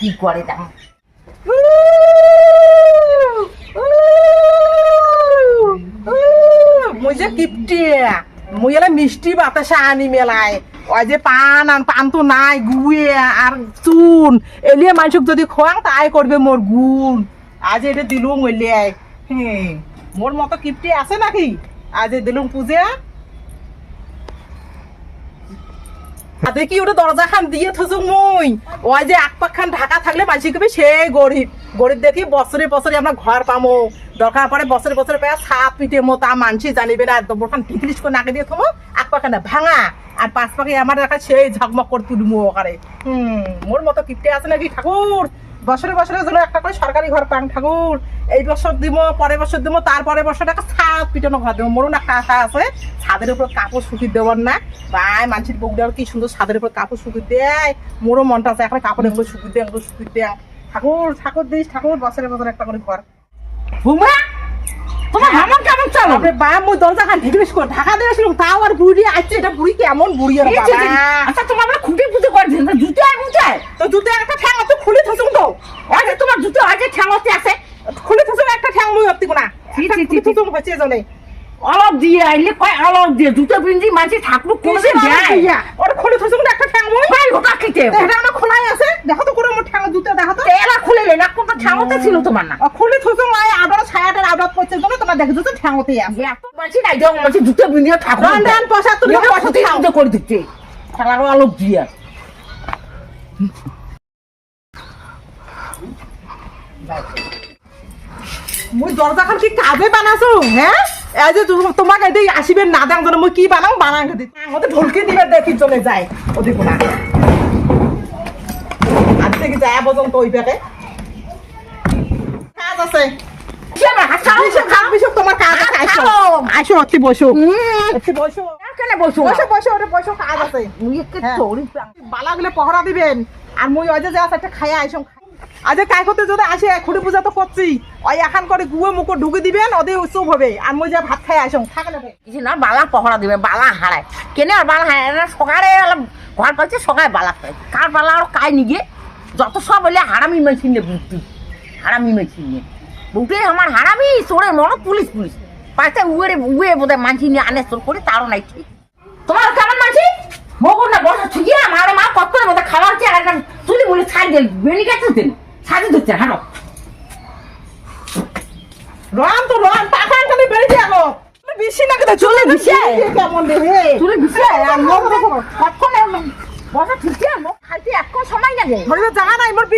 কি করে দেখো মুই যে কিপটে মুই এলা মিষ্টি বাতাসা আনি মেলায় ওই যে পান তো নাই গুয়ে আর চুন এলিয়ে মানুষক যদি খোয়াং তাই করবে মোর গুণ আজ এটা দিলুম ওইলিয়াই মোর মতো কিপটে আছে নাকি আজ দিলুম পূজা দেখি ওটা দরজা খান দিয়ে থসু মুই ওই যে আকপাক খান ঢাকা থাকলে মানুষ কবে সেই গরিব গরিব দেখি বছরে বছরে আমরা ঘর পামো দরকার পড়ে বছরে বছরে পেয়ে সাত পিঠে মো তা মানছি জানিবে না দোকান টিকলিশ করে নাকে দিয়ে থমো আকপাক খান ভাঙা আর পাঁচ পাখি আমার দেখা সেই ঝকমক করে তুলমু ওখানে মোর মতো কিপটে আছে নাকি ঠাকুর বছরে বছরে যেন একটা করে সরকারি ঘর পান ঠাকুর এই বছর দিব পরের বছর দিব তারপরে বছর টাকা ছাদ পিটানো ঘর দেবো মোরও না কাঁথা আছে ছাদের উপর কাপড় শুকিয়ে দেবার না ভাই মানুষের বউটার কি সুন্দর ছাদের উপর কাপড় শুকিয়ে দেয় মোরও মনটা আছে এখন কাপড় এগুলো শুকিয়ে দেয় এগুলো শুকিয়ে দেয় ঠাকুর ঠাকুর দিস ঠাকুর বছরে বছরে একটা করে ঘর বুমা তোমার ভাবন কেমন চলো বা মুই দরজা খান ঢিকলিশ করে ঢাকা দিয়ে আসলাম তাও আর বুড়ি আসছে এটা বুড়ি কেমন বুড়ি আর আচ্ছা তোমার আমরা খুঁটে পুজো করে দিন জুতো আর মুচায় তো জুতো একটা ঠ্যাং তো খুলে থসুম তো ওই যে তোমার জুতো আগে ঠ্যাঙতে আছে খুলে থসুম একটা ঠ্যাং মুই হত্তি কোনা থসুম হচ্ছে জনে অলপ দিয়ে আইলে কয় অলপ দিয়ে জুতো পিন্দি মাঝে ঠাকুর কোনদিন যায় ওর খুলে থসুম একটা ঠ্যাং মুই ভাই ওটা কিতে এটা আমার খোলাই আছে দেখো তো করে মোর ঠ্যাং জুতো দেখো তো এলা খুলে লে না কোন ঠ্যাঙতে ছিল তোমার না খুলে থসুম আই আবার ছায়াটার আবাদ করছে জন্য তোমার দেখো জুতো ঠ্যাংতে আছে এত মাঝে নাই দেও মাঝে জুতো পিন্দি ঠাকুর রান পয়সা তুমি পয়সা দিয়ে পুজো করে দিতে খেলার অলপ দিয়ে মুই দরজা খান কি কাজে বানাছো হ্যাঁ এই যে তোমাকে এটাই আসিবে না দাং জন্য মুই কি বানাও বানাং দিই ওতে ঢলকে দিবে দেখি চলে যায় ওদিক না আজ থেকে যায় পর্যন্ত ওই প্যাকে কাজ আছে তোমার কাজ আছে আসো আসো অতি বসো অতি বসো কেন বসো বসো বসো ওরে বসো কাজ আছে মুই একে চড়ি বালাগুলো পহরা দিবেন আর মুই ওই যে আছে একটা খাইয়া আইসম আজ কাই করতে যদি আসে খুঁড়ি পূজা তো করছি ওই এখন করে গুয়ে মুখো ঢুকে দিবেন ওদের উৎসব হবে আর মুই যা ভাত খাই আসম থাকে না কিছু না বালা পহরা দিবে বালা হারায় কেনে আর বালা হারায় সকালে ঘর পাচ্ছে সকালে বালা খায় কার বালা আর কাই নিগে যত সব হলে হারামি মেশিন নিয়ে বুঝতি হারামি মেশিন নিয়ে বুঝতে আমার হারামি চোরে মনে পুলিশ পুলিশ পাঁচটা উয়ে বোধ হয় মানসি নিয়ে আনে চোর করে তারও নাই ঠিক তোমার কেমন মানসি মগর না বসা ছুটিয়ে আমার মা কত করে বোধ খাওয়ার চেয়ে আর চুলি বলে ছাড় দিল বেনি গেছে দিন ছাড়ি দিচ্ছে হাঁটো রাম তো রাম টাকা খালি বেড়ে যাবো বেশি না কথা চলে বেশি কেমন রে চুলে বিষে আর মগ দেখো কতক্ষণ বসা ছুটিয়ে খাইতে এক সময় লাগে জানা নাই মোর